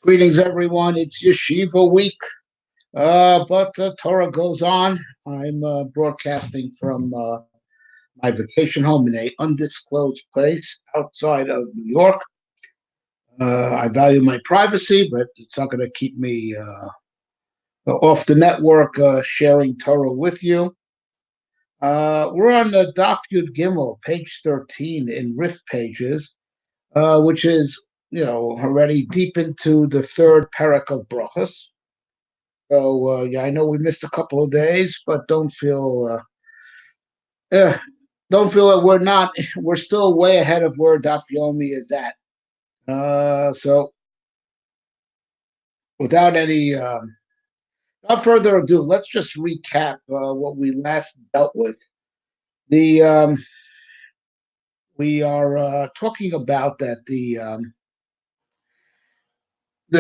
Greetings, everyone. It's Yeshiva week, but the Torah goes on. I'm broadcasting from my vacation home in a undisclosed place outside of New York. I value my privacy, but it's not going to keep me off the network sharing Torah with you. We're on the Daf Yud Gimel, page 13 in Rif pages, which is, already deep into the third parak of Brachos. So yeah, I know we missed a couple of days, but eh, don't feel that we're still way ahead of where Daf Yomi is at. So without without further ado, let's just recap what we last dealt with. The We are talking about that the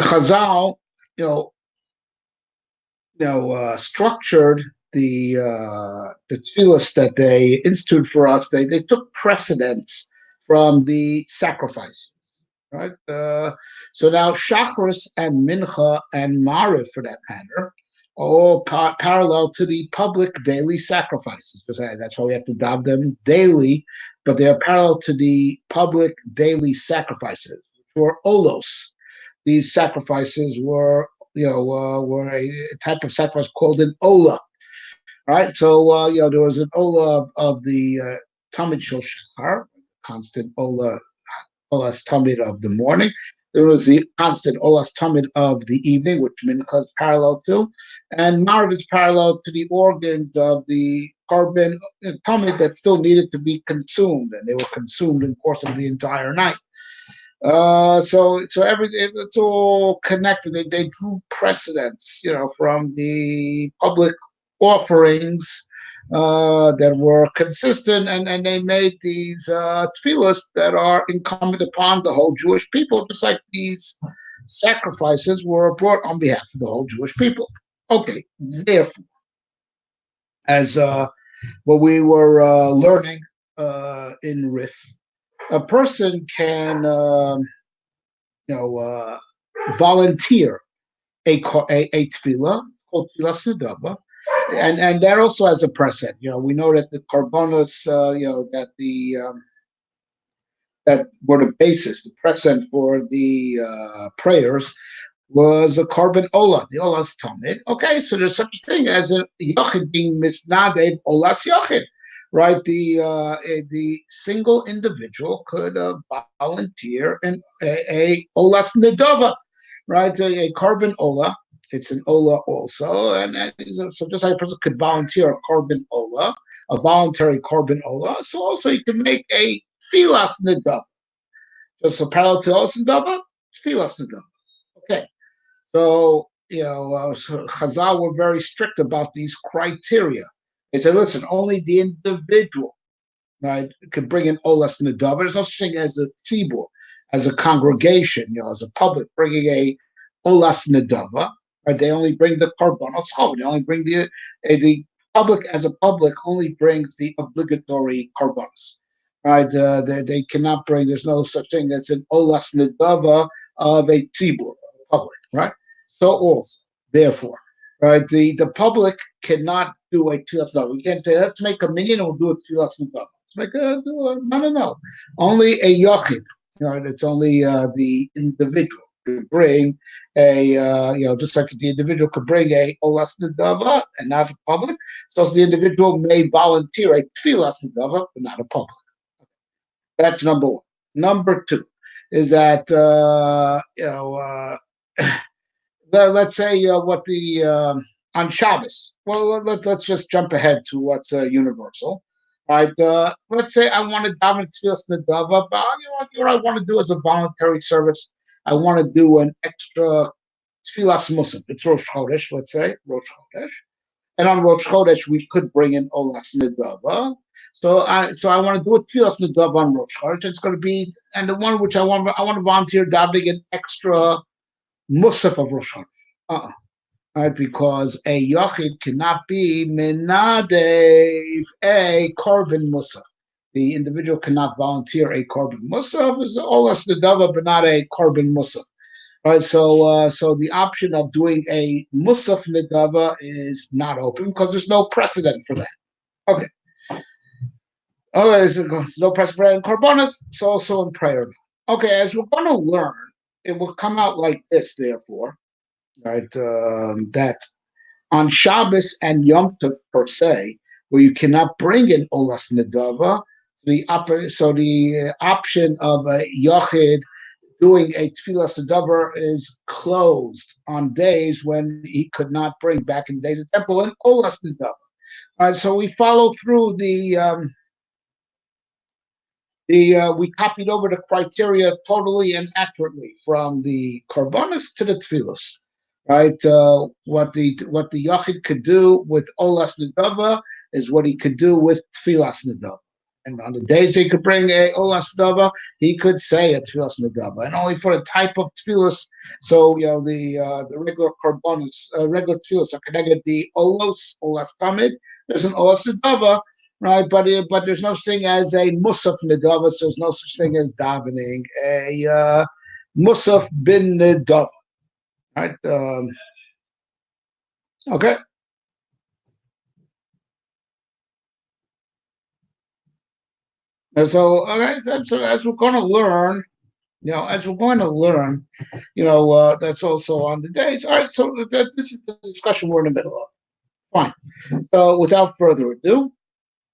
Chazal, you know, structured the tefillas that they instituted for us. They took precedence from the sacrifice, right? So now Shacharis and Mincha and Mariv, for that matter, are all parallel to the public daily sacrifices, because that's why we have to daven them daily. But they are parallel to the public daily sacrifices, or olos. These sacrifices were a type of sacrifice called an ola, right? So there was an ola of the tamid shel shachar, constant olas tamid of the morning. There was the constant olas tamid of the evening, which mincha is parallel to, and marv is parallel to the organs of the carbon tamid that still needed to be consumed, and they were consumed in the course of the entire night. So everything, it's all connected. They drew precedence, from the public offerings that were consistent, and they made these tefillas that are incumbent upon the whole Jewish people, just like these sacrifices were brought on behalf of the whole Jewish people. Okay, therefore, as what we were learning in Rif, a person can volunteer a tefillah called tefillas nedava, and that also has a precedent. We know that the korbanos, that were the basis, the precedent for the prayers was a korban ola, the olas tamid. Okay, so there's such a thing as a yochid being misnadev olas yochid, right? The single individual could volunteer a olas nedava, right? A korban ola. It's an ola also, and so just like a person could volunteer a korban ola, a voluntary korban ola, so also you can make a filas nedava, just a parallel to olas nedava, filas nedava. Okay. So, Chazal were very strict about these criteria. They said, listen, only the individual, right, could bring in olas nedava. There's no such thing as a tzibur, as a congregation, as a public bringing a olas nedava. Right? They only bring the korbanos chol. They only bring the public as a public only brings the obligatory korbanos. Right? They cannot bring. There's no such thing as an olas nedava of a tzibur, public, right? So also, therefore, right, the public cannot do a tefillas nedava. We can't say let's make a minyan and we'll do a tefillas nedava. Let's make no. Only a yochid. Right? It's only the individual to bring just like the individual could bring a olas nedava and not a public. So the individual may volunteer a tefillas nedava, but not a public. That's number one. Number two is that let's say what the on Shabbos. Well, let's just jump ahead to what's universal. Right? Let's say I want to daven tefillas nedava, but what I want to do as a voluntary service. I want to do an extra tefillas musaf. It's Rosh Chodesh, let's say Rosh Chodesh, and on Rosh Chodesh we could bring in olas nedava. So I want to do a tefillas nedava on Rosh Chodesh. It's going to be, and the one which I want to volunteer davening an extra musaf of Rosh Chodesh. Right, because a yochid cannot be menadev a korban musaf. The individual cannot volunteer a korban musaf. It's olas nedava, but not a korban musaf. Right, so the option of doing a musaf nedava is not open because there's no precedent for that. Okay. Oh, there's no precedent for korbanos. It's also in prayer. Okay, as we're going to learn, it will come out like this. Therefore, right, that on Shabbos and Yom Tov per se, where you cannot bring in olas nedava, the option of a yochid doing a tefillah sedavar is closed on days when he could not bring back in days of temple and olas nedavar. All right, so we follow through we copied over the criteria totally and accurately from the korbanos to the tefillos. Right, what the yachid could do with olas nedava is what he could do with tefillas nedava. And on the days he could bring a olas nedava, he could say a tefillas nedava, and only for the type of tefillas. So the regular korbanos, regular tefillas are connected the olas tamid. There's an olas nedava, right? But there's no such thing as a musaf nedava. So there's no such thing as davening a musaf bin nedava. Right. Okay. And so, okay, so as we're going to learn, that's also on the days. All right. So this is the discussion we're in the middle of. Fine. Without further ado,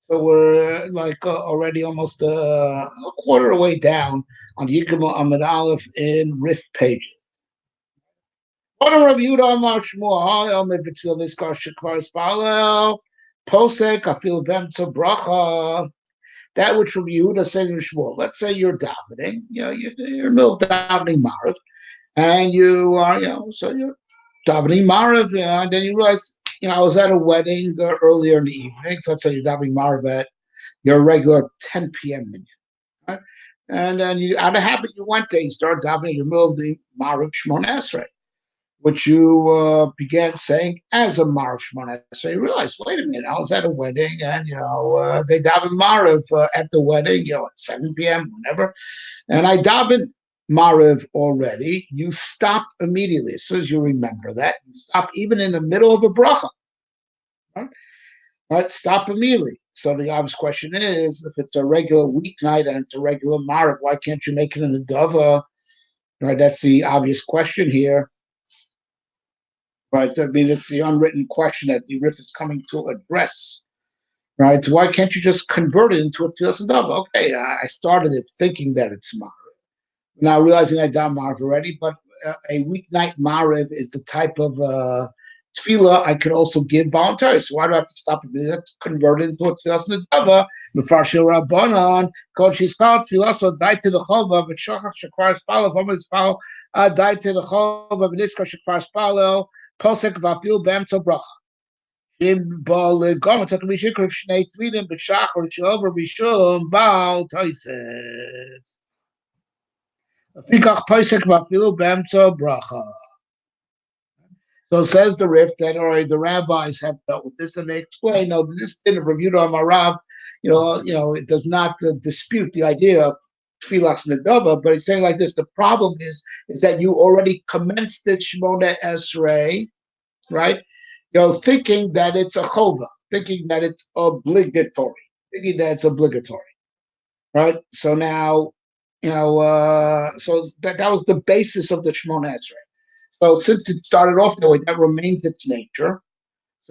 so we're like already almost a quarter way down on Yigma Amid Aleph in Rif pages. Rav Yehuda Amar Shmuel Amid B'Tfil Niskar Shekvar Spalel Posek Afil Bemtza Bracha. That which Rav Yehuda said in Shmuel. Let's say you're davening, you're in the middle of davening Marav, and you are, so you're davening Marav, and then you realize, I was at a wedding earlier in the evening. So let's say you're davening Marav at your regular 10 p.m. minyan, right? And then out of habit, you went there, you started davening in the middle of the Marav Shmon Esrei, which you began saying as a Marav Shmona. So you realize, wait a minute, I was at a wedding, and they daven Marav at the wedding, at 7 p.m. whenever, and I daven Marav already. You stop immediately as soon as you remember that. You stop even in the middle of a bracha. Right? Right? Stop immediately. So the obvious question is, if it's a regular weeknight and it's a regular Marav, why can't you make it in a dava? Right? That's the obvious question here. Right, I mean, it's the unwritten question that the Rif is coming to address. Right, why can't you just convert it into a tefillah sedava? Okay, I started it thinking that it's Marav. Now realizing I got Marav already, but a weeknight Marav is the type of tefillah I could also give voluntarily. So why do I have to stop it? Let's convert it into a tefillah sedava. Mefarshil Rabbanon, called she's called tefillah so died to the chova, but shachach shekvar spalo, v'amaz spalo died to the chova, but niskar shekvar spalo. Posek vafil b'emtzo bracha. Im bal gam tzak mishikrev shnei tvidim b'shachar shover mishum bal toises. Afikach posek vafil b'emtzo bracha. So says the Rif that the rabbis have dealt with this, and they explain, no, this didn't review on Marav, it does not dispute the idea of tefillas nedava, but it's saying like this: the problem is that you already commenced the Shmona Esrei, right? Thinking that it's a chova, thinking that it's obligatory, right? So now, so that was the basis of the Shmona Esrei. So since it started off that way, that remains its nature.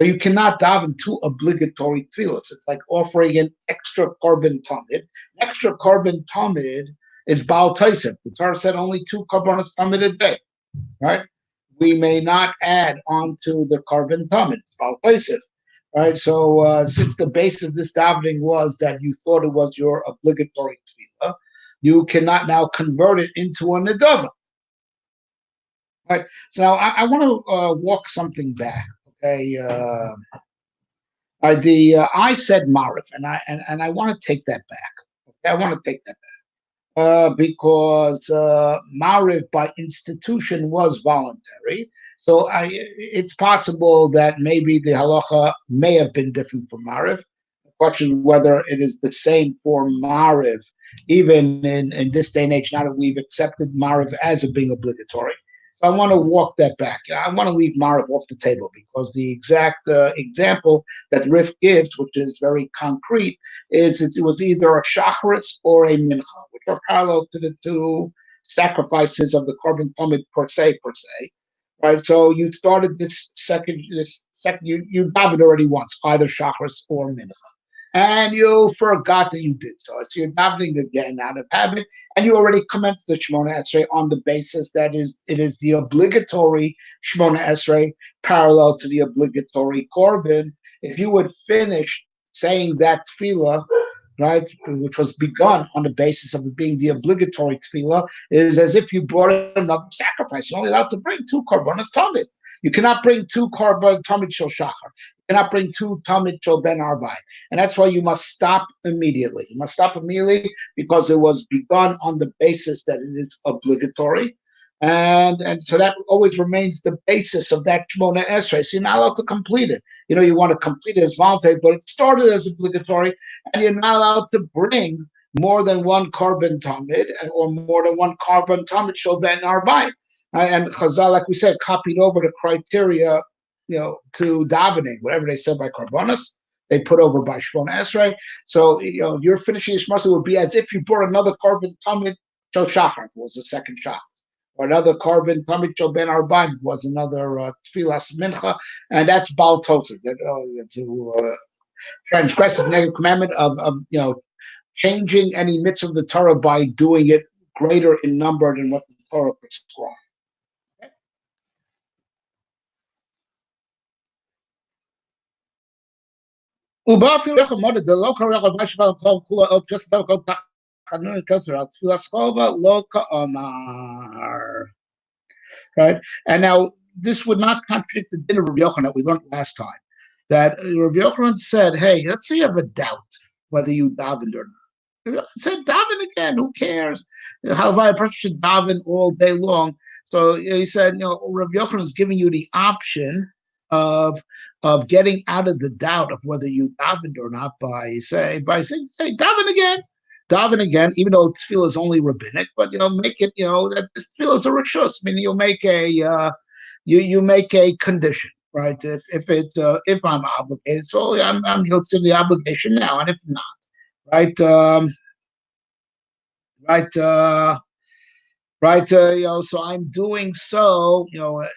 So you cannot daven two obligatory tefillos. It's like offering an extra carbon tamid. Extra carbon tamid is Baal Taisef. The Torah said only 2 carbonos tamid a day, right? We may not add onto the carbon tamid, Baal Taisef, right? So since the base of this davening was that you thought it was your obligatory tefillah, you cannot now convert it into a nedava. Right. So now I want to walk something back. Okay. I said Marif, and I want to take that back. Okay, I want to take that back because Marif by institution was voluntary. So it's possible that maybe the halacha may have been different from Marif. The question is whether it is the same for Marif, even in this day and age. Now that we've accepted Marif as a being obligatory. So I want to walk that back. I want to leave Marv off the table because the exact example that Rif gives, which is very concrete, is it was either a shacharis or a mincha, which are parallel to the two sacrifices of the korban tamid per se. Right, so you started you davened already once, either shacharis or mincha, and you forgot that you did so. So you're davening again out of habit, and you already commenced the Shemona Esrei on the basis that it is the obligatory Shemona Esrei parallel to the obligatory korban. If you would finish saying that tefillah, right, which was begun on the basis of it being the obligatory tefillah, is as if you brought another sacrifice. You're only allowed to bring two korbanos tamid. You cannot bring two korban tamid shel shachar. You cannot bring two tamid shel ben arbai. And that's why you must stop immediately. You must stop immediately because it was begun on the basis that it is obligatory. And so that always remains the basis of that Shemona Esrei. So you're not allowed to complete it. You want to complete it as voluntary, but it started as obligatory, and you're not allowed to bring more than one korban tamid or more than one korban tamid shel ben arbai. And Chazal, like we said, copied over the criteria, to davening, whatever they said by korbanos, they put over by Shemona Esrei. So you're finishing your shmasa would be as if you brought another korban tamid shel shachar, if it was the second shachar. Or another korban tamid shel ben arbaim was another tfilas mincha, and that's bal tosed, to transgress the negative commandment of changing any mitzvah of the Torah by doing it greater in number than what the Torah prescribes. Right? And now this would not contradict the din of Rav Yochanan that we learned last time. That Rav Yochanan said, hey, let's say you have a doubt whether you davened or not. Rav Yochanan said, daven again, who cares? How about a person should daven all day long? So he said, Rav Yochanan is giving you the option of getting out of the doubt of whether you davened or not by saying, daven again. Daven again, even though tefillah is only rabbinic, but make it that this tefillah is a rishus. I mean, you make a you make a condition, right? If I'm obligated, so I'm guilty of the obligation now, and if not, right, so I'm doing so,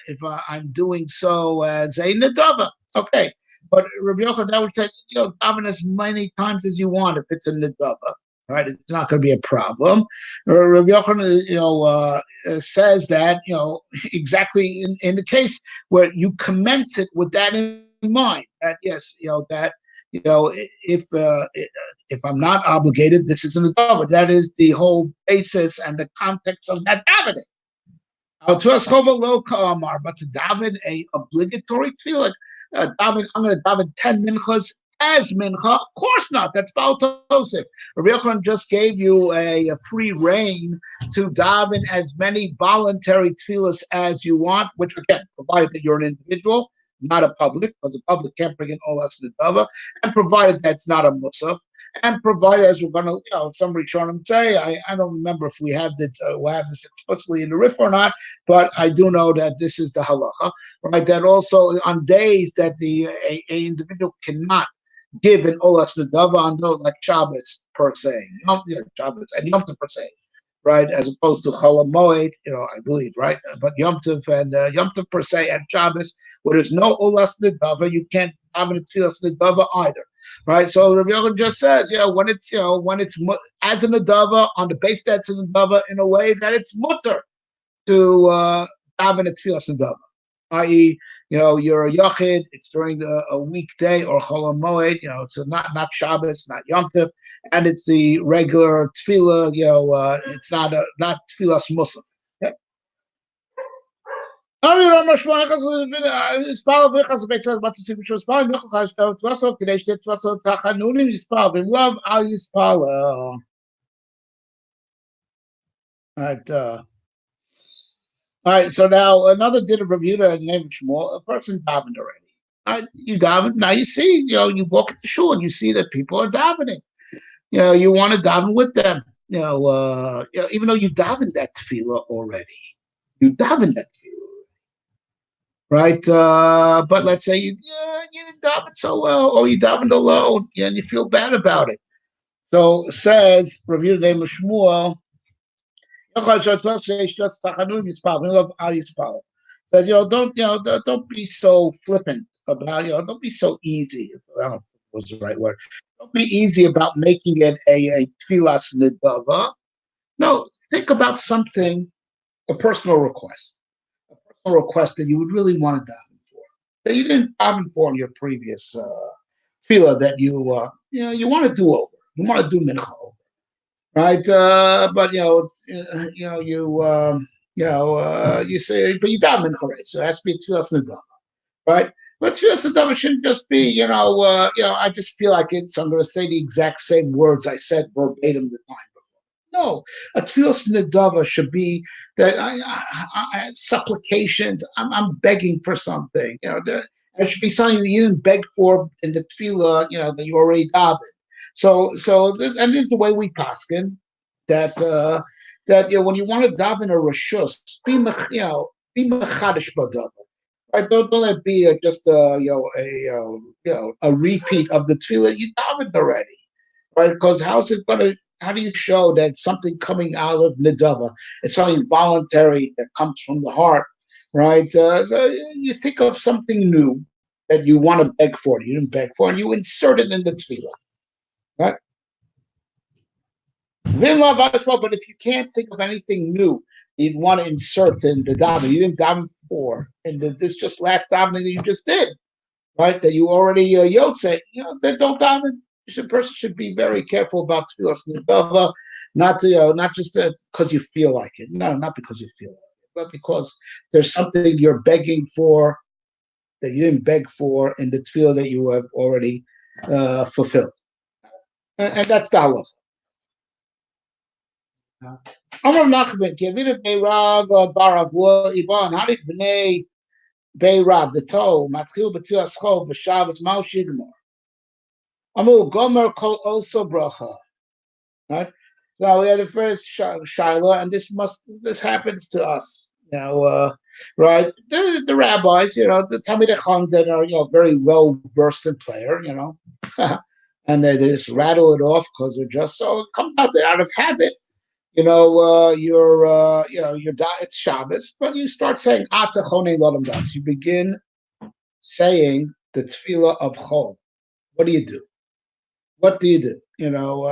if I'm doing so as a nedava, okay. But Rabbi Yochanan would say, daven as many times as you want if it's a nedava. Right, it's not going to be a problem. Rav Yochanan, says that exactly in the case where you commence it with that in mind. That yes, if I'm not obligated, this isn't a daven. That is the whole basis and the context of that davening. But to daven a obligatory tefillah, I'm going to daven 10 minchas as mincha? Of course not. That's Baal Tosef. Rabbi Yochanan just gave you a free reign to daven as many voluntary tefillahs as you want, which again, provided that you're an individual, not a public, because the public can't bring in olas nedava, and provided that's not a musaf, and provided, as we're going to, some Rishonim say, I don't remember if we have this explicitly in the Rif or not, but I do know that this is the halacha, right? That also on days that a individual cannot give an olas nedava on those like Shabbos per se, Shabbos and Yom Tov per se, right? As opposed to Chol Hamoed, I believe, right? But Yom Tov and Yom Tov per se and Shabbos, where there's no olas nedava, you can't have an tefillas nedava either, right? So Rav Yochanan just says, when it's as a nedava on the base that's a nedava in a way that it's mutter to have an tefillas nedava, i.e., you're a yachid, it's during a weekday or Chol Hamoed, it's not Shabbos, not Yom Tov, and it's the regular tefillah, it's not tefillas musaf. Okay? All right, so now another din of Rav Yehuda named Shmuel, a person davened already. All right, you daven, now you see, you walk at the shul and you see that people are davening. You want to daven with them. Even though you davened that tefillah already. You daven that tefillah, right? But let's say you didn't daven so well, or you davened alone, and you feel bad about it. So says Rav Yitzchak Shmuel. Says, don't be so flippant about, don't be so easy. I don't know if was the right word. Don't be easy about making it a tfilas nidava. No, think about something, a personal request, that you would really want to daven for, that you didn't daven for in your previous tefillah, that you want to do over, you want to do mincha over, right? But it's, you say, but you daven mincha, right? So it has to be tfilas nidava, right? But tfilas nidava shouldn't just be, I just feel like it, so I'm going to say the exact same words I said verbatim the time. No, a tefillas nedava should be that supplications. I'm begging for something. There should be something that you didn't beg for in the tefillah. That you already davened. So this is the way we paskin that when you want to daven a rishus, be mechadish b'davar. Right? Don't let it be just a repeat of the tefillah you davened already. Right? Because how do you show that something coming out of Nidava? It's something voluntary that comes from the heart, right? So you think of something new that you want to beg for, you didn't beg for, and you insert it in the tefillah, right? But if you can't think of anything new you'd want to insert in the daven, you didn't daven for, and this just last davening that you just did, right? That you already yotze, then don't daven. The person should be very careful about tefillas nedava, not just because you feel like it. No, not because you feel like it, but because there's something you're begging for that you didn't beg for in the tefillah that you have already fulfilled, and that's the halach. Amar Nachman, Kevin Beirav Baravua Iban Halif Bnei Beirav the toe Matchil B'Tu Aschol B'Shabbos Mal Shigmor. Amul Gomer Kol Also Bracha. Right. So we have the first Shiloh, and this happens to us. Right? The rabbis, the Talmidei Chacham that are very well versed in prayer, and they just rattle it off because they're just so it comes out of habit. It's Shabbos, but you start saying Ata Chonei Lodam Das. You begin saying the tefillah of Chol. What do you do? What do you do?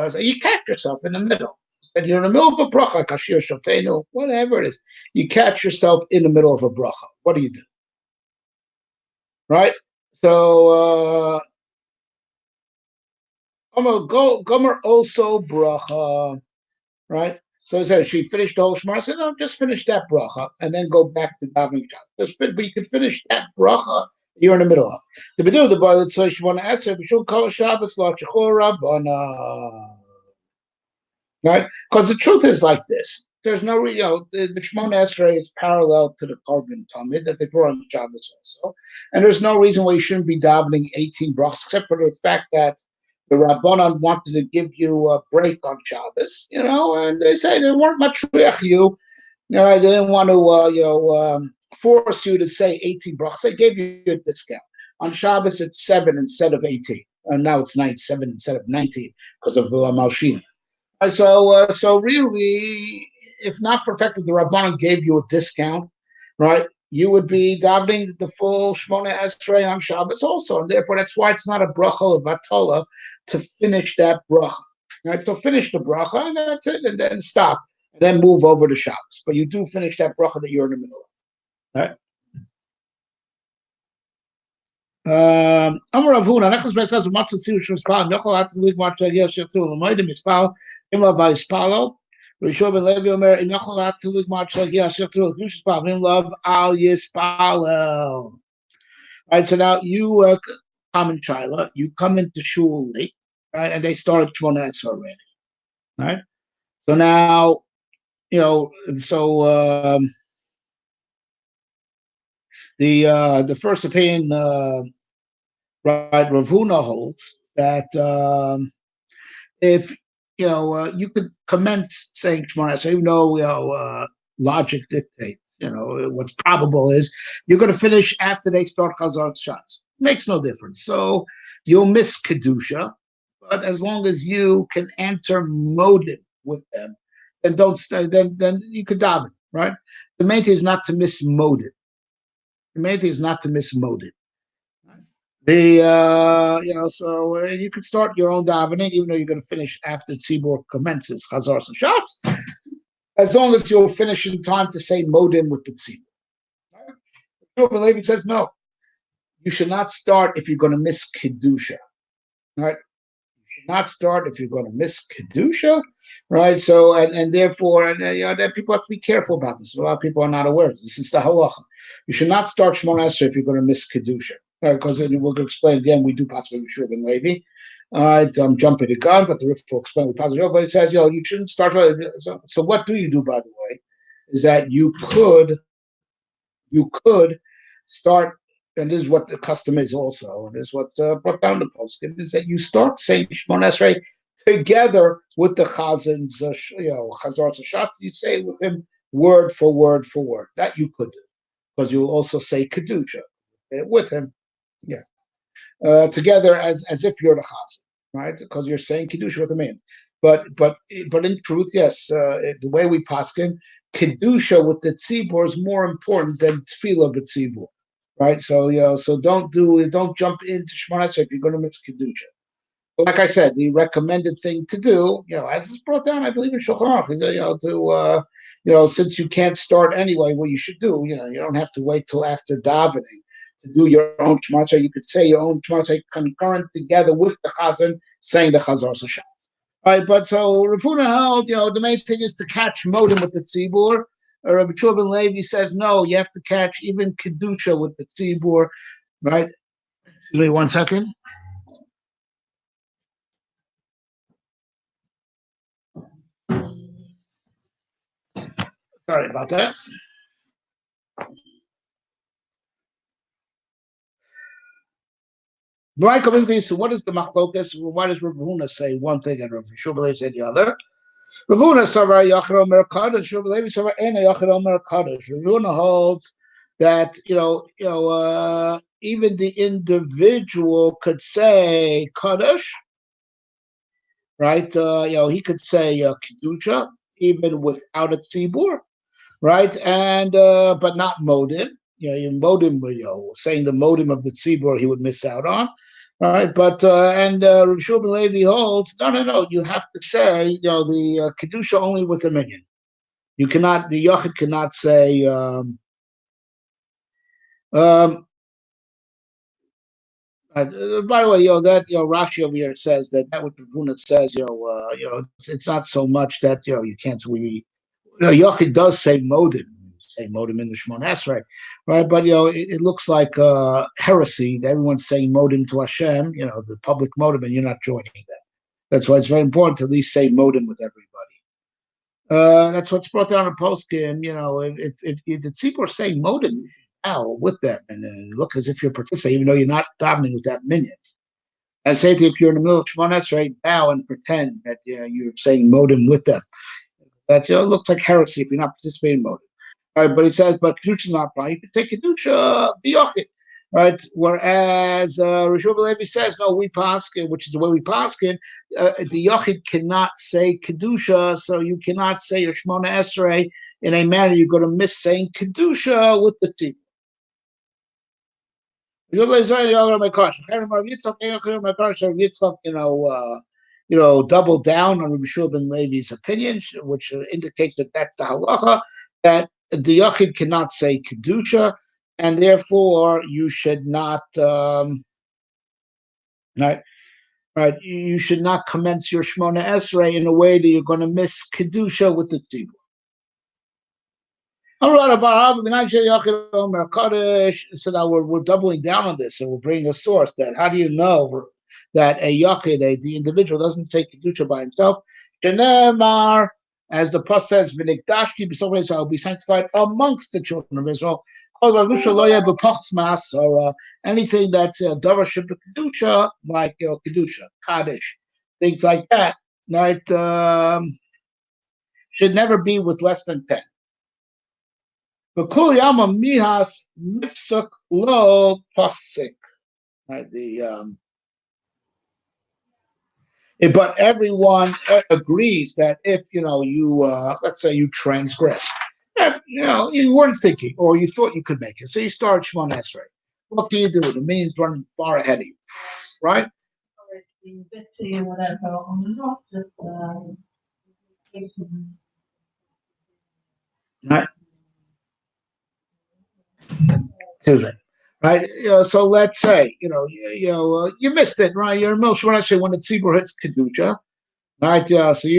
So you catch yourself in the middle. And you're in the middle of a bracha, kashir shavteinu, whatever it is. You catch yourself in the middle of a bracha. What do you do? Right? So, Gomer also bracha. Right? So it says she finished the whole shema. I said, no, just finish that bracha and then go back to davening. But you can finish that bracha you're in the middle of. The bedu the boy that says you want to ask her, b'shul kol Shabbos lo tchor rabbana. Right? Because the truth is like this. There's no, the Shemona Esrei is parallel to the Korban Talmud that they brought on Shabbos also. And there's no reason why you shouldn't be davening 18 brachos, except for the fact that the Rabbanan wanted to give you a break on Shabbos, and they say they weren't matriach you. They didn't want to, force you to say 18 brachos. They gave you a discount. On Shabbos, it's 7 instead of 18. And now it's 7 instead of 19 because of the Malshin. So really, if not for the fact that the Rabbanan gave you a discount, right, you would be davening the full Shemona Esrei on Shabbos also, and therefore that's why it's not a bracha of Atola to finish that bracha. Right, so finish the bracha and that's it, and then stop, and then move over to Shabbos. But you do finish that bracha that you're in the middle of. Right? Amar Avuna, Nechas Beis Chaz Matzah Tziru Shmispal, Yochel Hat Lig Matzah Yel Shechtu L'Moedim Mispal, Imla Vayispalo, Rishon Ben Levi Omer, Im Yochel Hat Lig Matzah Yel Shechtu L'Mispal, Im Love Al Yispalo. Right, so now you come in Chila, you come into shul late, right, and they started Shmona Esrei already, right? So now, the first opinion, right, Rav Huna holds that if you could commence saying Shemona Esrei, even though logic dictates what's probable is you're going to finish after they start Chazar shots. Makes no difference. So you'll miss Kedusha, but as long as you can answer motive with them, then don't then you could daven, right? The main thing is not to miss motive. The main thing is not to miss motive. So you could start your own davening, even though you're going to finish after Tzibur commences Chazar and shots, as long as you'll finish in time to say modim with the Tzibur. Right? Levi says no, you should not start if you're going to miss Kedusha. Right? Not start if you're going to miss Kedusha, right? So, and therefore, that people have to be careful about this. A lot of people are not aware of this. This is the halacha. You should not start Shmona Esrei if you're going to miss Kedusha, right? Because we're going to explain again, we do possibly with Shur ben Levi. All right, I'm jumping the gun, but the Rif will explain with possibly. But it says, you shouldn't start. So what do you do, by the way, is that you could start, and this is what the custom is also, and this is what's brought down the poskim, is that you start saying Shmon Esrei together with the Chazin's, Chazar Sashatz. You say it with him word for word for word. That you could do, because you will also say Kedusha with him, together as if you're the Chazan, right? Because you're saying Kedusha with him in. But in truth, yes, the way we paskin, Kedusha with the tzibur is more important than tefillah b'tzibur, right? So don't jump into Shemona Esrei if you're going to mix Kedusha. But like I said, the recommended thing to do, as it's brought down, I believe in Shulchan Aruch, is since you can't start anyway, what you should do, you don't have to wait till after davening to do your own Shemona Esrei. You could say your own Shemona Esrei concurrent together with the Chazan saying the Chazar Sashat. Right, but so Rav Huna held, the main thing is to catch modim with the tzibur. Rabbi Yehuda ben Levi says no, you have to catch even kedusha with the tzibur, right? Excuse me, 1 second. Sorry about that. So what is the machlokas? Why does Rav Huna say one thing and Rav Yehuda ben Levi say the other? Rav Huna savar yachid omer kadosh, Rav Levi savar ena yachid omer kadosh. Rav Huna holds that even the individual could say kadosh, right? He could say kedusha even without a tzibur, right? And but not modim. Modim, saying the modim of the tzibur, he would miss out on. Right, but Rav Yehuda ben Levi holds no. You have to say the kedusha only with a minion. You cannot, the yachid cannot say. By the way, that Rashi over here says that what Rav Huna says, it's not so much that you can't really. Yachid does say modim. Say modim in the Shemon Esrei, right? But it looks like heresy that everyone's saying modim to Hashem, the public modim, and you're not joining them. That's why it's very important to at least say modim with everybody. That's what's brought down in poskim. If the tzibur say modim with them and look as if you're participating, even though you're not davening with that minion. And say if you're in the middle of Shemon Esrei, bow and pretend that you're saying modim with them. That looks like heresy if you're not participating in modim. Right, but he says, but kedusha is not fine. You can take kedusha biyochid, right? Whereas Rav Yehuda ben Levi says, no, we paskin, which is the way we paskin. The yochid cannot say kedusha, so you cannot say your Shemona Esrei in a manner you're going to miss saying kedusha with the tzibur. Double down on Rabbi Yehuda ben Levi's opinion, which indicates that that's the halacha, that the yachid cannot say kedusha, and therefore you should not, right? You should not commence your Shemona Esrei in a way that you're going to miss kedusha with the tzibur. So now we're doubling down on this, and we're bringing a source that how do you know that a yachid, the individual, doesn't say kedusha by himself? As the Pasuk says, "V'nikdashti I'll be sanctified amongst the children of Israel." Or anything that's davar kedusha, like kedusha, kaddish, things like that, right? Should never be with less than 10. V'kuliyama mihas mifsuk lo pasik. Right, but everyone agrees that if you let's say you transgress, if you weren't thinking or you thought you could make it, so you start Shemon Esrei. What can you do? The minion's running far ahead of you, right? Right. Right. So let's say you missed it, right? You're in Shemon Esrei when the tzibur hits kedusha. Right, so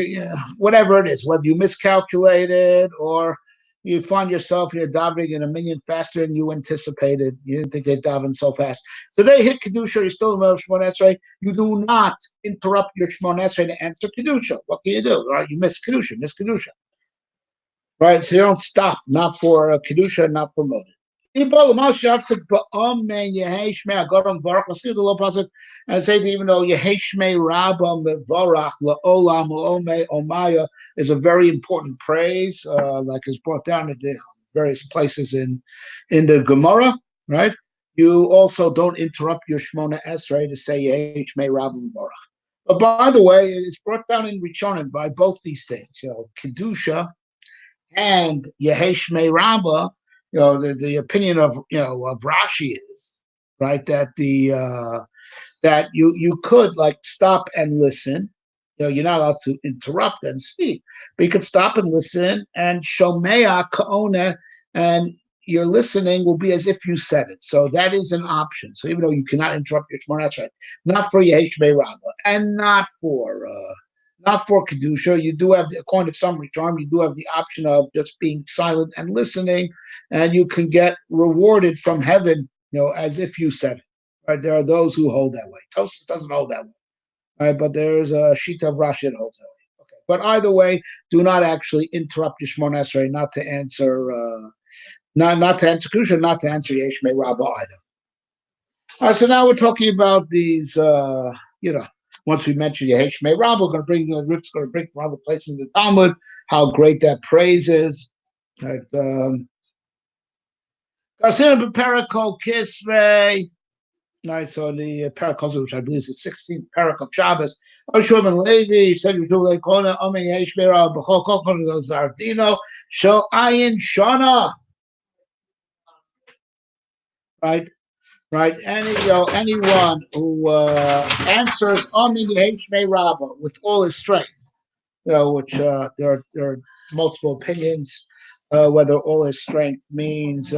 whatever it is, whether you miscalculated or you find yourself you're davening in a million faster than you anticipated. You didn't think they'd daven so fast. So they hit kedusha. You're still in the Shemon Esrei. You do not interrupt your Shemon Esrei to answer kedusha. What can you do? Right, you miss kedusha. Right, so you don't stop. Not for kedusha, not for motive. And say that even though Yeheshmei Rabam Vorach La'olam La'ome Omaya is a very important praise, like is brought down at various places in the Gemara, right? You also don't interrupt your Shemona Esrei to say Yeheshmei Rabam Vorach. But by the way, it's brought down in Rishonim by both these things, Kedusha and Yeheshmei Rabba. The opinion of Rashi is right that that you could like stop and listen. You're not allowed to interrupt and speak, but you could stop and listen, and shomea kaona, and your listening will be as if you said it. So that is an option. So even though you cannot interrupt your Shemona Esrei, not for Yeheshmei Rabba, and not for kedusha, you do have, according to some Rishonim, you do have the option of just being silent and listening, and you can get rewarded from heaven, as if you said it. Right? There are those who hold that way. Tosfos doesn't hold that way, right? But there's a shita of Rashi that holds that way. Okay. But either way, do not actually interrupt your Shemona Esrei, not to answer, not to answer kedusha, not to answer Yeheshmei Rabbah either. All right. So now we're talking about these, Once we mentioned Yeheshmei Rabbah, we're going to bring Riv's going to bring from other places in the Talmud how great that praise is. Right, right, so the Parakos, which I believe is the 16th parak of Shabbos. Oshua ben Levi said, Shel Ayin Shana. Right. Anyone who answers Amin Yeheshmei Rabbah with all his strength, which there are multiple opinions whether all his strength means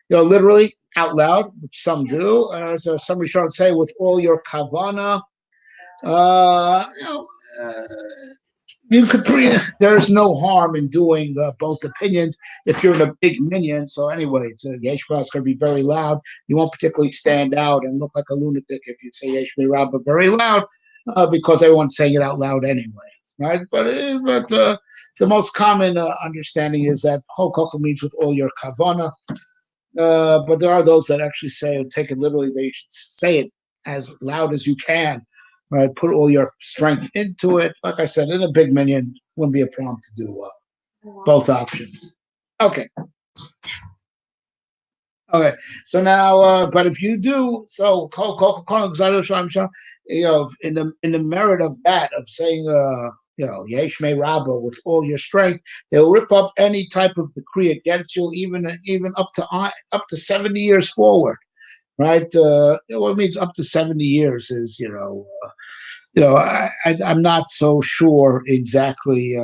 literally out loud, which some do. So some Rishonim say with all your kavana. You could there's no harm in doing both opinions if you're in a big minyan. So anyway, Yeshua is going to be very loud. You won't particularly stand out and look like a lunatic if you say Yeshua Rabbah very loud, because everyone's saying it out loud anyway, right? But the most common understanding is that Chol means with all your kavana. But there are those that actually say, take it literally, they should say it as loud as you can. Right, put all your strength into it. Like I said, in a big minyan, wouldn't be a problem to do both options. Okay. So now, but if you do, so in the merit of that, of saying, Yeshmei Rabbah with all your strength, they'll rip up any type of decree against you, even up to 70 years forward. Right? What it means up to 70 years is, I'm not so sure exactly,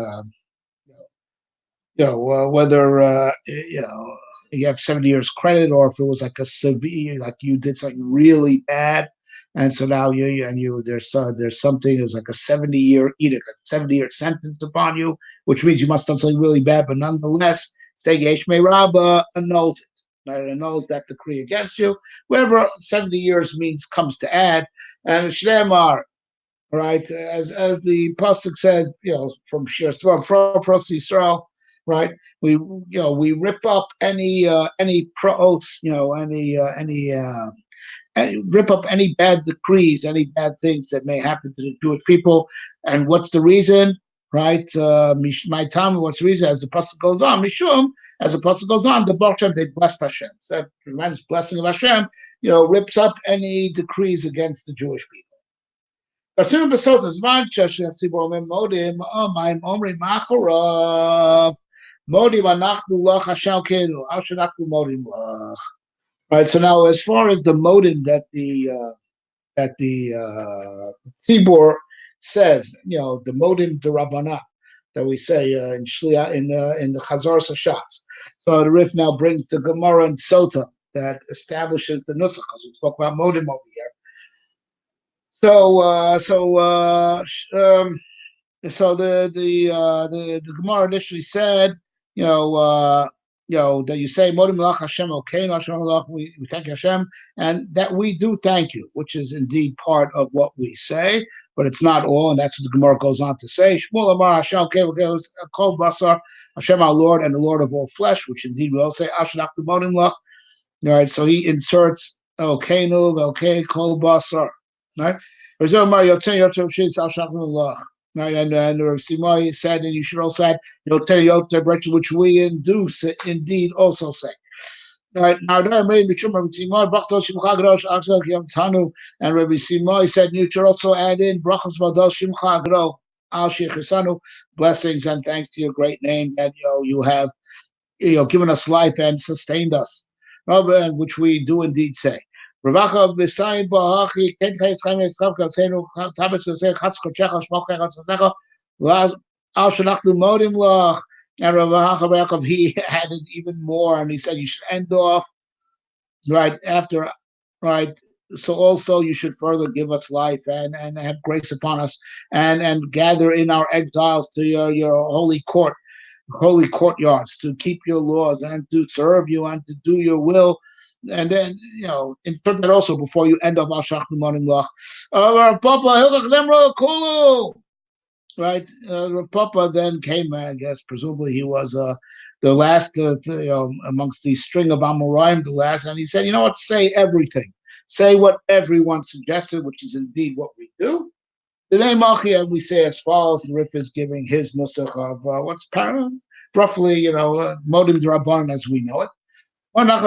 whether, you have 70 years credit, or if it was like a severe, like you did something really bad. And so now there's something, there's like a 70-year edict, like a 70-year sentence upon you, which means you must have done something really bad, but nonetheless, say Yeshmei Rabbah annuls it. Right? It annuls that decree against you. Whatever 70 years means comes to add. And Shneimar, right, as the pasuk says, from Shir Pros Yisrael, right? We rip up any praos, rip up any bad decrees, any bad things that may happen to the Jewish people. And what's the reason? right? My time, what's the reason? As the pasuk goes on, Mishum, as the pasuk goes on, the Baruch they blessed Hashem. So tremendous blessing of Hashem, rips up any decrees against the Jewish people. Kasim Besotas Manchash Sibor Modim, Omaim Omri Macharav, Modim Anachnu Lach Hashem Kenu, Ashanachnu Modim Lach. Right. So now, as far as the modim that the Tzibor says, the modim de Rabbana that we say in Shliach in the Chazar Sashatz. So the Rif now brings the Gemara and Sota that establishes the Nusach, because we spoke about modim over here. So the Gemara initially said, that you say Modim Lach Hashem Okeinu Hashem Lach, we thank Hashem, and that we do thank you, which is indeed part of what we say, but it's not all, and that's what the Gemara goes on to say. Shmuel Amar Hashem Okeinu Kol Basar Hashem our Lord and the Lord of all flesh, which indeed we all say Asher Nachtu Modim Lach. All right, so he inserts Okeinu Velkei Kol Basar. Right? Right, and Rav Simai said, and you should also add, which we induce indeed also say. Right now, and Rabbi Simai said, you should also add in Brachos Vados Shimcha Agro Al Shechisanu, blessings and thanks to your great name that you have given us life and sustained us, which we do indeed say. Ravacha b'sayim ba'achi kenchais chaim yitzchak katzenu tabes kosei chatz kochecha shmocha chatz kochecha laz al shenachnu modim lach. And Ravacha he added even more, and he said you should end off right after, right. So also you should further give us life and have grace upon us, and gather in our exiles to your holy courtyards, to keep your laws and to serve you and to do your will. And then, insert that also before you end off Ashach Monim Lach. Rav Papa, right? Rav Papa then came, I guess, presumably he was the last, amongst the string of Amoraim, the last, and he said, you know what, say everything. Say what everyone suggested, which is indeed what we do. The name Achi, and we say as follows, the Rif is giving his nusach of what's paramount, roughly, Modim Draban as we know it. And right,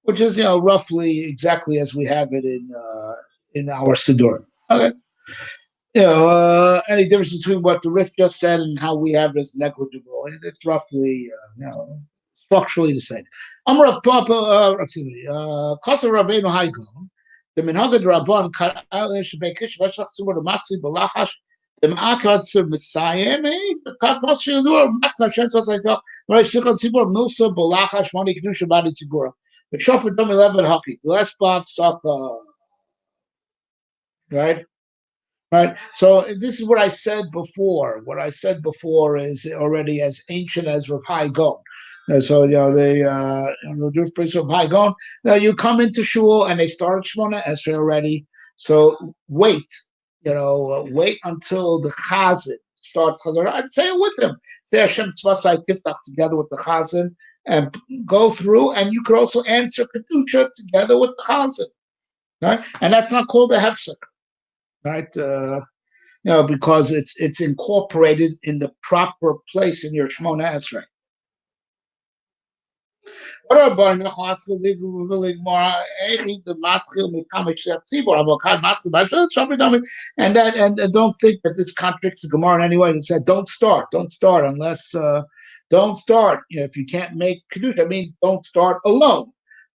which is roughly exactly as we have it in our Siddur. Okay, any difference between what the Rif just said and how we have it is negligible. It's roughly structurally the same. Amar of Papa, Kosa Rabbeinu Haigon, the Minhagad Rabban Kar Shebekish Vachach Tzibur Matzi Balachash, the Ma'akad Sir Mitzayim, the Kapos Shiluр Matzah Shensas Aita, Rishikad Tzibur Musa Balachash Mani Kedusha Badi Tzibura. The Shopper Dom 11 Haki, the last part Saka, right? Right. So this is what I said before. What I said before is already as ancient as Rav Hai Gon. So the priest of Hai Gon. Now you come into shul and they start Shmona Esrei already. So wait, wait until the Chazan starts Chazar. I'd say it with him. Say Hashem Tzvasai Tiftach together with the Chazan and go through. And you could also answer Kedusha together with the Chazan. Right, and that's not called a hefsek. Right, because it's incorporated in the proper place in your Shmona Esrei. And don't think that this contradicts the Gemara in any way. It said don't start unless don't start. If you can't make kedusha, that means don't start alone.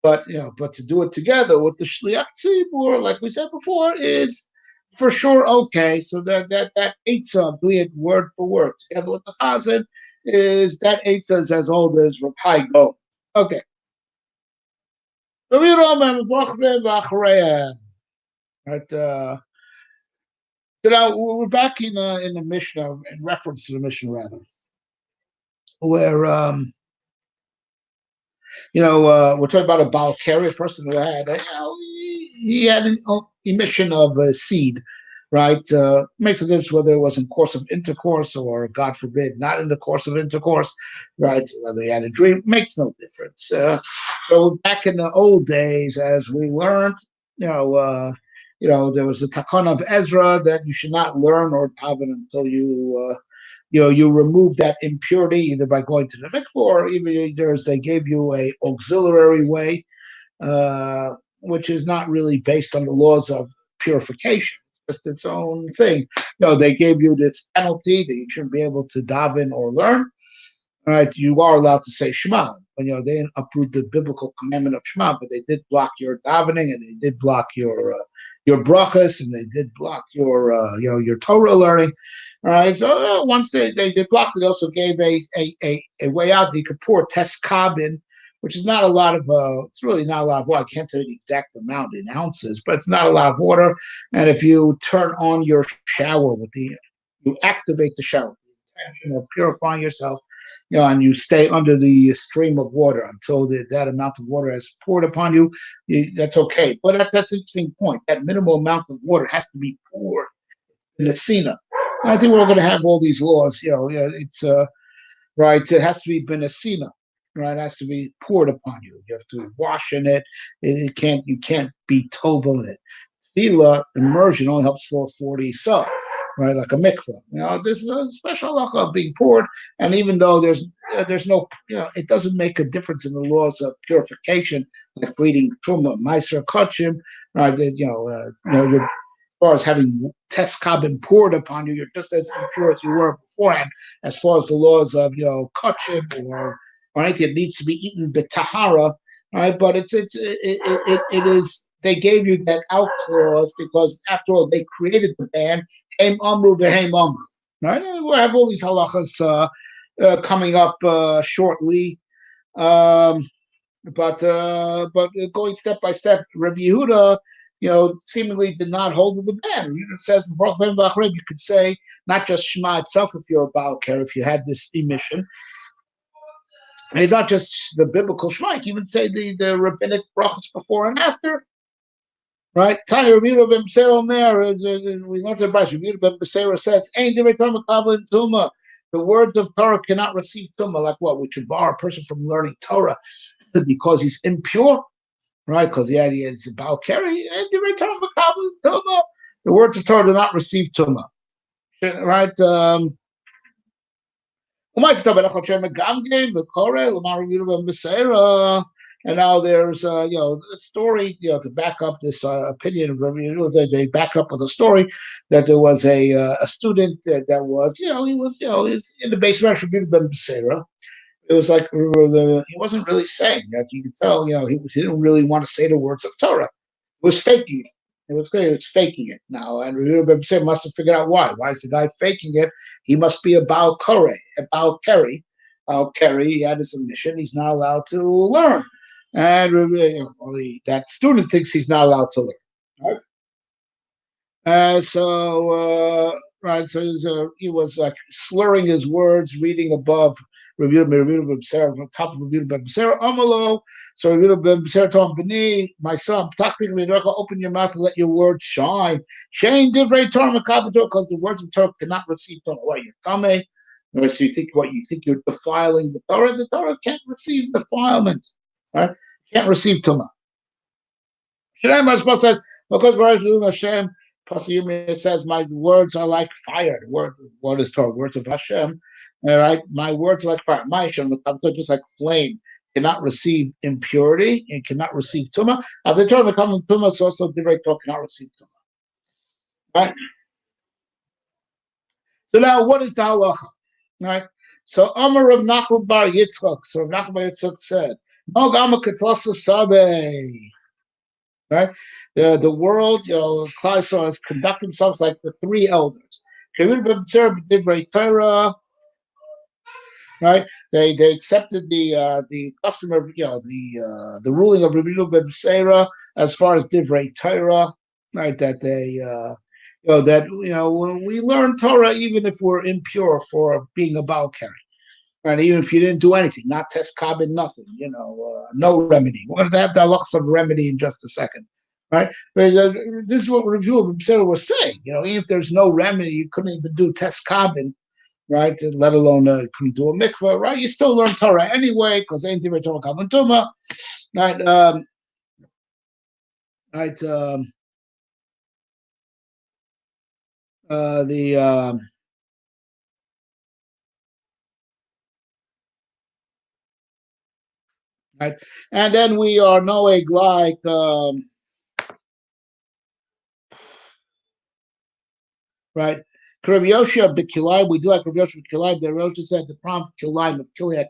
But to do it together with the shliach tzibur, like we said before, is for sure okay. So that eitzah, doing it word for word together with the chazan, is that eitzah is as old as Rav Hai Gon. Okay. Right. So now we're back in the Mishnah, in reference to the Mishnah rather, where we're talking about a Baal Keri, a person who had he had an emission of seed, right? Makes a difference whether it was in course of intercourse or, God forbid, not in the course of intercourse, right? Whether he had a dream, makes no difference. So back in the old days, as we learned, you know, there was a takon of Ezra that you should not learn or daven until you remove that impurity either by going to the mikveh or even they gave you a auxiliary way, which is not really based on the laws of purification. It's just its own thing. They gave you this penalty that you shouldn't be able to daven or learn. Right, you are allowed to say Shema. But, they didn't uproot the biblical commandment of Shema, but they did block your davening, and they did block your brachos, and they did block your Torah learning. All right, so once they blocked it, they also gave a way out that you could pour tes kabin, which is not a lot of it's really not a lot of water. I can't tell you the exact amount in ounces, but it's not a lot of water. And if you turn on your shower you activate the shower, with the intention of purifying yourself, and you stay under the stream of water until that amount of water has poured upon you, that's okay. But that's an interesting point. That minimal amount of water has to be poured in the Sina. I think we're going to have all these laws. It's right. It has to be benasina, right? It has to be poured upon you. You have to wash in it. You can't be tovel in it. Tefillah immersion only helps for 40 saw, right? Like a mikveh. This is a special halacha of being poured, and even though there's no, it doesn't make a difference in the laws of purification, like reading truma, meiser, kachim, right? You're far as having tes kabin poured upon you, you're just as impure as you were beforehand. As far as the laws of kachim or anything that needs to be eaten betahara, right? But it is, they gave you that out clause because after all they created the ban. Heim amru v'heim amru. Right? We'll have all these halachas coming up shortly. But going step by step, Rabbi Yehuda, seemingly did not hold to the ban. It says you could say not just Shema itself if you're a Baal Ker, if you had this emission. And it's not just the biblical Shema. You can even say the rabbinic brachos before and after. Right? Tanya Rabbi Yehuda ben Beseira Omer, we learned the Brachos. Rabbi Yehuda ben Beseira says, "Ein divrei Torah mekabel tuma." The words of Torah cannot receive tuma. Like what? Which would bar a person from learning Torah because he's impure, right? Because he is a Baal Keri. Ein divrei Torah mekabel tuma. The words of Torah do not receive tuma, right? And now there's a story to back up this opinion of Rabbi Yehuda. They back up with a story that there was a student that was he was in the basement of Rabbi ben Beseira. It was like he wasn't really saying that. You could tell he didn't really want to say the words of Torah. He was faking it. It was clear he was faking it now, and Rabbi Ben must have figured out why. Why is the guy faking it? He must be a Baal Kore, a Baal Keri. Baal Keri, he had his mission. He's not allowed to learn, and that student thinks he's not allowed to learn. Right? Right, so he was like slurring his words, reading above Rabbi Yehuda ben Beseira, on top of Rabbi Yehuda ben Beseira, Amalo. So Rabbi Yehuda ben Beseira told him, B'ni, my son, open your mouth and let your words shine. Shane divrei Torah mekabel Torah, because the words of Torah cannot receive Torah. What, you're tame? So you think you're defiling the Torah can't receive defilement. Right? Can't receive Torah. Shneimar says, because Hashem, it says, my words are like fire. Word is Torah, words of Hashem. All right, my words are like fire. My Hashem, just like flame, cannot receive impurity and cannot receive tumah. Now, the Torah comes in tumah, it's also divrei Torah cannot receive tumah. Right? So now, what is the halacha? Right? So Amar Rav Nachum bar Yitzchak. So Rav Nachum bar Yitzchak said, no gama ketlasu sabe. Right? The world, Klal Yisrael conduct themselves like the three elders. Right? They accepted the custom of the ruling of Rabbi Yehuda ben Beseira as far as divrei Torah, right? That they when we learn Torah, even if we're impure for being a Baal Keri, right? Even if you didn't do anything, not tes kabin, nothing, no remedy. We're going to have the halachas of remedy in just a second. right? But, this is what Review of Sarah was saying. Even if there's no remedy, you couldn't even do test carbon, right? Let alone couldn't do a mikvah, right? You still learn Torah anyway because ain't different Torah carbon tuma, right? Right? The right, and then we are knowing like. Right? Rabbi Yoshua B'Kilai, we do like Rabbi Yoshua B'Kilai. The Rosh said the problem of Kilayim of Kilei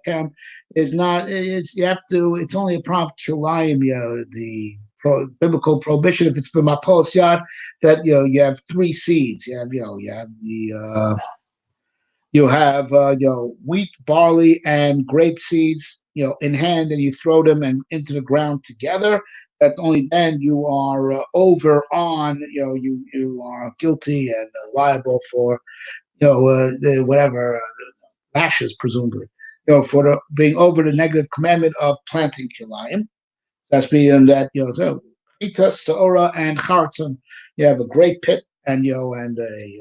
is not. You have to. It's only a problem of Kilayim. The biblical prohibition if it's b'mapos yad that you have three seeds. You have wheat, barley, and grape seeds in hand, and you throw them into the ground together. That's only then you are over on you are guilty and liable for whatever lashes presumably for being over the negative commandment of planting kilayim. That's being that so Ita, Saora, and Chartzim. You have a great pit and and a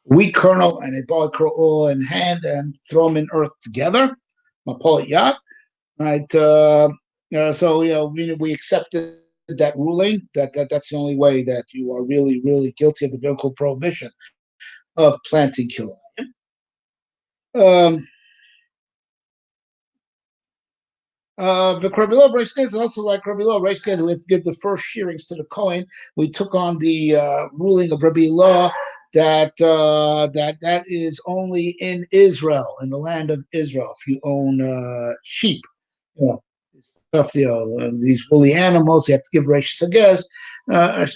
wheat kernel and a barley kernel all in hand and throw them in earth together. Mapol yad, right? So we accepted that ruling that's the only way that you are really really guilty of the biblical prohibition of planting kilayim. The Krabila Reiskin is also like Krabila Reiskin, who had to give the first shearings to the Kohen. We took on the ruling of Rabbi Law that is only in Israel, in the land of Israel. If you own sheep, stuff, these woolly animals, you have to give Reish Sagez. A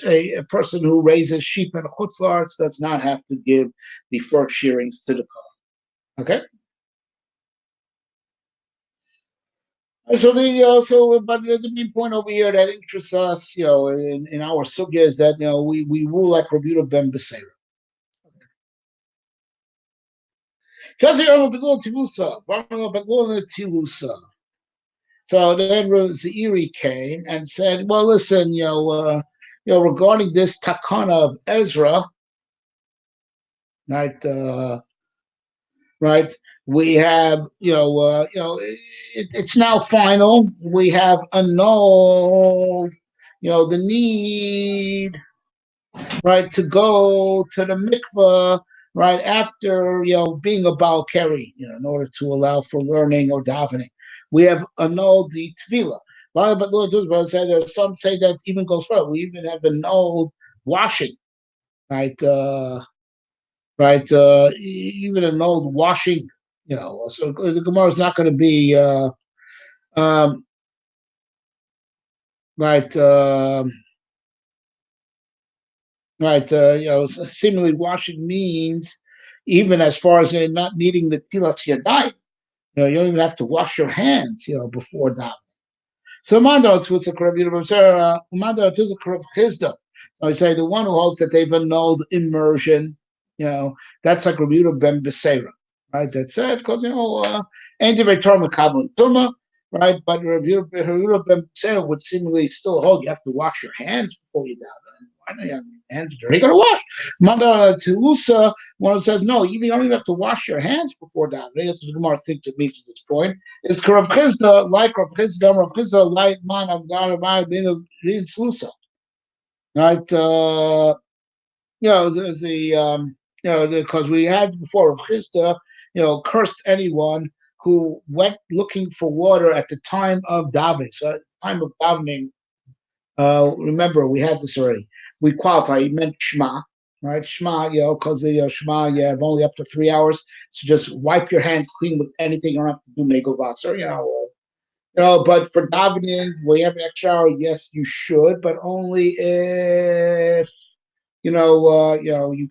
person who raises sheep in Chutz La'aretz does not have to give the first shearings to the Kohen. Okay. But the main point over here that interests us, in our sugya is that we rule like Rabbi Yehuda ben Beseira. So then Zairi came and said, "Well, listen, regarding this takana of Ezra, right? Right? We have, it's now final. We have annulled, the need, right, to go to the mikvah, right, after, being a Baal Keri, in order to allow for learning or davening. We have annulled the tefillah. But some say that even goes further. We even have annulled washing, right? Right? Even an old washing, so the Gemara is not going to be um, right, right. Seemingly washing means even as far as not needing the tilas yadayim. You don't even have to wash your hands, before that. So Mando it's a Rav Mando it's a Rav Chizda. So I say the one who holds that they've annulled immersion, that's like Rav Yehuda ben Beseira, right? That's it, because ain't the return Kabbalah Tuma, right? But Rav Yehuda ben Beseira would seemingly still hold you have to wash your hands before you daven. Why not you have your hands dirty? You gotta wash. Manda Tilusa, one says no, you don't even have to wash your hands before davening. That's what the Gemara thinks it means at this point. It's Rav Chizda, like Rav Chizda, like man of God, being Slusa. Right? Because we had before Rav Chizda, cursed anyone who went looking for water at the time of davening. So at the time of davening, remember we had this already. We qualify. He meant Shema, right? Shema, because the Shema, you have only up to 3 hours. So just wipe your hands clean with anything. You don't have to do Megovasser, but for davening, we have an extra hour. Yes, you should, but only if you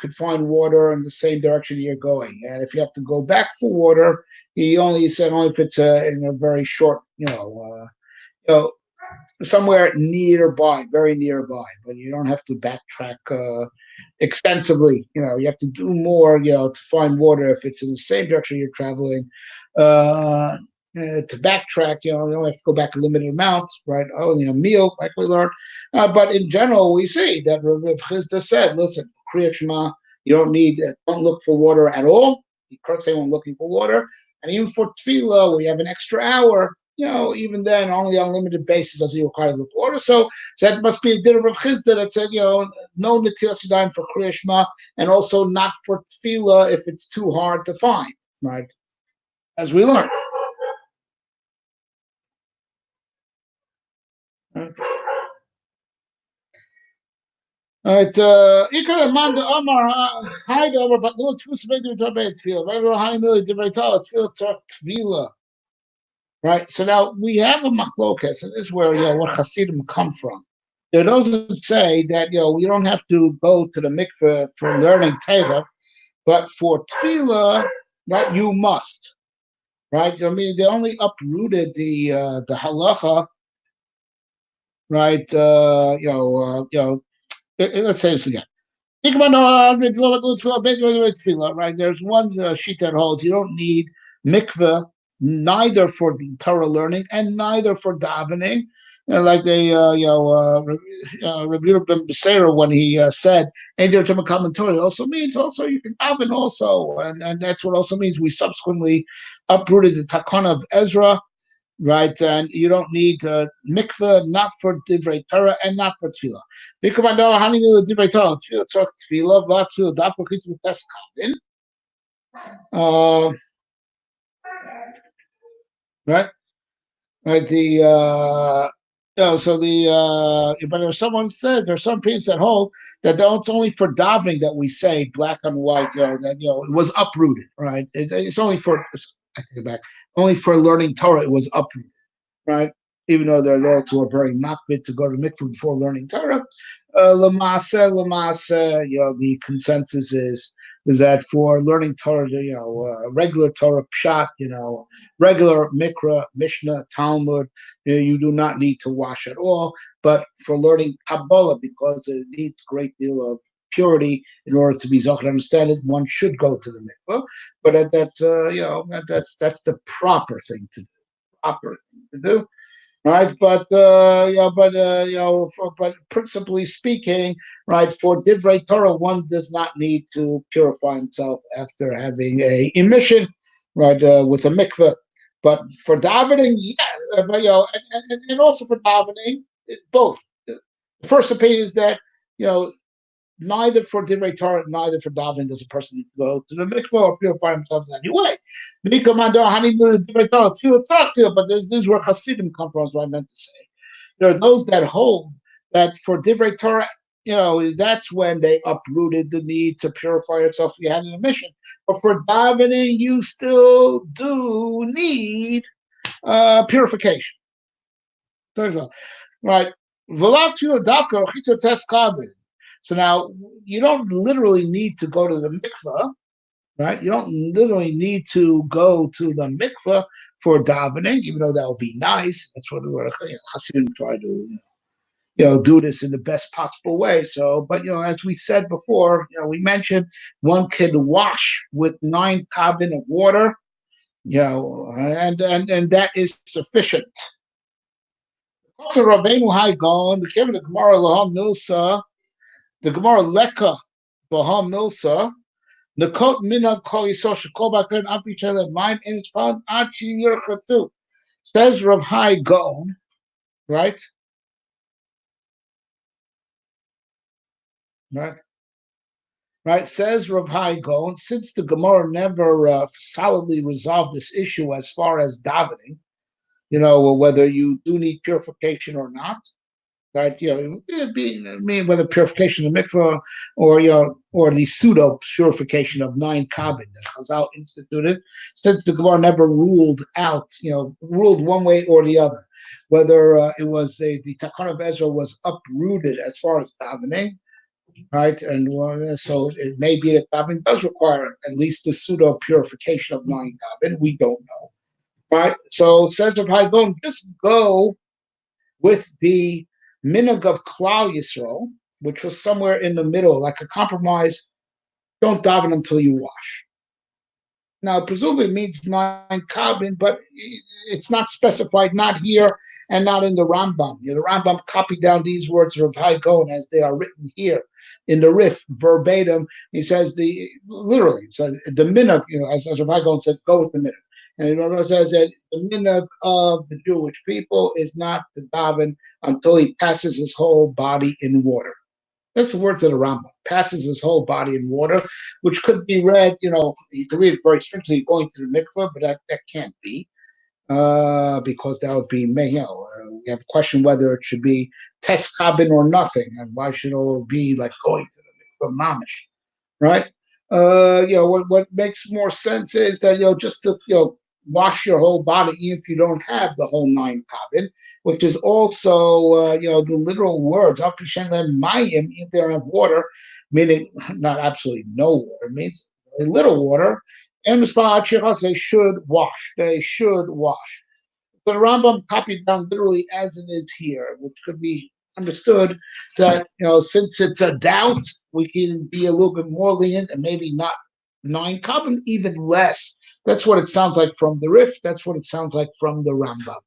could find water in the same direction you're going. And if you have to go back for water, he only said only if it's in a very short, somewhere nearby, very nearby. But you don't have to backtrack extensively. You have to do more, to find water if it's in the same direction you're traveling. to backtrack, you only have to go back a limited amount, right? Only a meal, like we learned. But in general, we see that Rav Chisda said, listen, Kriyat Shema, you don't look for water at all. You can't say when looking for water. And even for Tefillah, where you have an extra hour, even then, only on a limited basis does he require to look for water. So that must be a din of Rav Chisda that said, no Netilas Yadayim for Kriyat Shema, and also not for Tefillah if it's too hard to find, right? As we learned. Right. All right. Ikar Amanda Omar Haida Omar, but no Tfus Vedu Tabet Tfila. Right? High Milli Divretala Tfila Tzark Tvila. Right. So now we have a machlokas, and this is where what Hasidim come from. There are those that say that we don't have to go to the mikveh for learning Torah, but for Tfila, right, you must. Right. I mean, they only uprooted the halacha. Right. Let's say this again. Right? There's one sheet that holds you don't need mikveh neither for Torah learning and neither for davening. Like Rabbi Ben Beseira, when he said, "Angel to commentary," also means also you can daven also, and that's what also means we subsequently uprooted the Takana of Ezra. Right, and you don't need mikveh, not for divrei Torah and not for tefillah. Because I know how many divrei Torah, tefillah, tzorch tefillah, v'at tefillah, dafka kitzur tes kabin. Right, right. But there's there's some priests that hold that it's only for davening that we say black on white, that it was uprooted, right? It's only for I take it back, only for learning Torah it was uprooted. Right? Even though they're those who are very makbid to go to mikveh before learning Torah, lamase, the consensus is that for learning Torah, regular Torah pshat, regular mikra, mishnah, Talmud, you do not need to wash at all. But for learning Kabbalah, because it needs a great deal of purity in order to be zocher understand it, one should go to the mikveh. But that's the proper thing to do. Proper thing to do, right? But but principally speaking, right, for divrei Torah, one does not need to purify himself after having a emission, right, with a mikveh. But for davening, yeah, and also for davening, both. The first opinion is that neither for divrei Torah, neither for davening does a person need to go to the mikveh or purify themselves in any way. But this is where Hasidim come from, is what I meant to say. There are those that hold that for divrei Torah, that's when they uprooted the need to purify yourself if you had an emission. But for davening, you still do need purification. Right? So now you don't literally need to go to the mikveh, right? You don't literally need to go to the mikveh for davening, even though that would be nice. That's what Hasidim try to, do this in the best possible way. So, but as we said before, we mentioned one could wash with 9 kabin of water, and that is sufficient. Also, Rabbeinu Haigon, the Gemara Laham Milsa. The Gemara Leka Baham Milsa, Nakot Mina Kol Yisol Shekol Bakar Api Chelem Mine in its found Achi Yirchatu. Says Rav Hai Gaon, right? Right. Right. Says Rav Hai Gaon, since the Gemara never solidly resolved this issue as far as davening, whether you do need purification or not. Right, whether purification of mikvah or the pseudo purification of 9 kabin that Chazal instituted, since the Gemara never ruled one way or the other, whether it was the Takana of Ezra was uprooted as far as davening, right, and so it may be that davening does require at least the pseudo purification of 9 kabin. We don't know, right? So it says of Hagon, just go with the minhag of Klal Yisrael, which was somewhere in the middle, like a compromise. Don't daven until you wash. Now, presumably it means 9 kabin, but it's not specified, not here and not in the Rambam. The Rambam copied down these words of Hai Gaon as they are written here in the Rif verbatim. He says literally, so the minhag, as Rav Hai Gaon says, go with the minhag. And it says that the minhag of the Jewish people is not to daven until he passes his whole body in water. That's the words of the Rambam. Passes his whole body in water, which could be read, you can read it very strictly going to the mikveh, but that can't be, because that would be, we have a question whether it should be test kabin or nothing, and why should it be like going to the mikveh mamish, right? What makes more sense is that, just to, wash your whole body if you don't have the whole 9 kabin, which is also, the literal words, mayim, if they don't have water, meaning not absolutely no water, means a little water, and they should wash. They should wash. The Rambam copied down literally as it is here, which could be understood that, since it's a doubt, we can be a little bit more lenient and maybe not 9 kabin, even less. That's what it sounds like from the Rif. That's what it sounds like from the Rambam.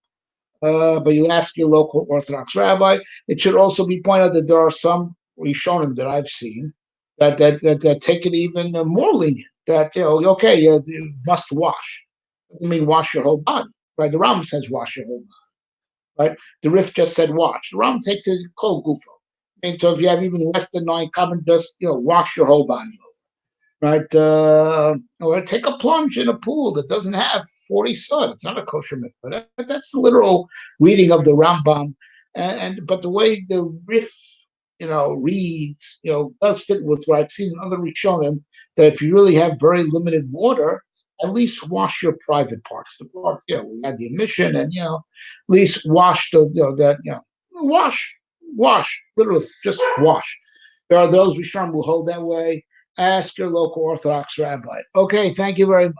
But you ask your local Orthodox rabbi. It should also be pointed out that there are some Rishonim that I've seen that take it even more lenient. That, okay, you must wash. Doesn't mean wash your whole body, right? The Rambam says wash your whole body, right? The Rif just said wash. The Rambam takes it kol gufo. And so if you have even less than 9 kabin, just wash your whole body, right? Or take a plunge in a pool that doesn't have 40 sod. It's not a kosher mikvah. That's the literal reading of the Rambam, but the way the Rif, reads, does fit with what I've seen in other Rishonim, that if you really have very limited water, at least wash your private parts. The part, we had the emission, and at least wash wash, literally, just wash. There are those Rishonim who hold that way. Ask your local Orthodox rabbi. Okay, thank you very much.